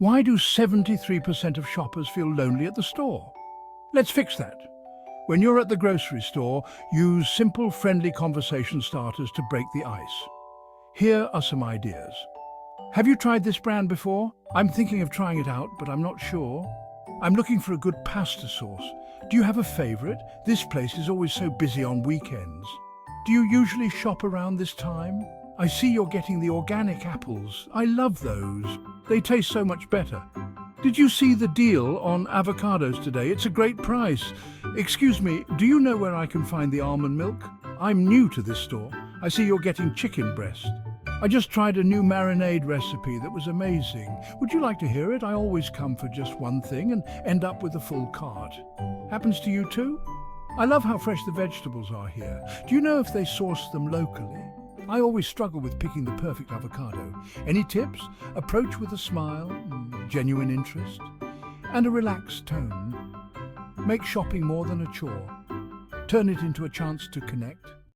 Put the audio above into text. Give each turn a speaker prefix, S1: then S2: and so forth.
S1: Why do 73% of shoppers feel lonely at the store? Let's fix that. When you're at the grocery store, use simple, friendly conversation starters to break the ice. Here are some ideas. Have you tried this brand before? I'm thinking of trying it out, but I'm not sure. I'm looking for a good pasta sauce. Do you have a favorite? This place is always so busy on weekends. Do you usually shop around this time? I see you're getting the organic apples. I love those. They taste so much better. Did you see the deal on avocados today? It's a great price. Excuse me, do you know where I can find the almond milk? I'm new to this store. I see you're getting chicken breast. I just tried a new marinade recipe that was amazing. Would you like to hear it? I always come for just one thing and end up with a full cart. Happens to you too? I love how fresh the vegetables are here. Do you know if they source them locally? I always struggle with picking the perfect avocado. Any tips? Approach with a smile, genuine interest, and a relaxed tone. Make shopping more than a chore. Turn it into a chance to connect.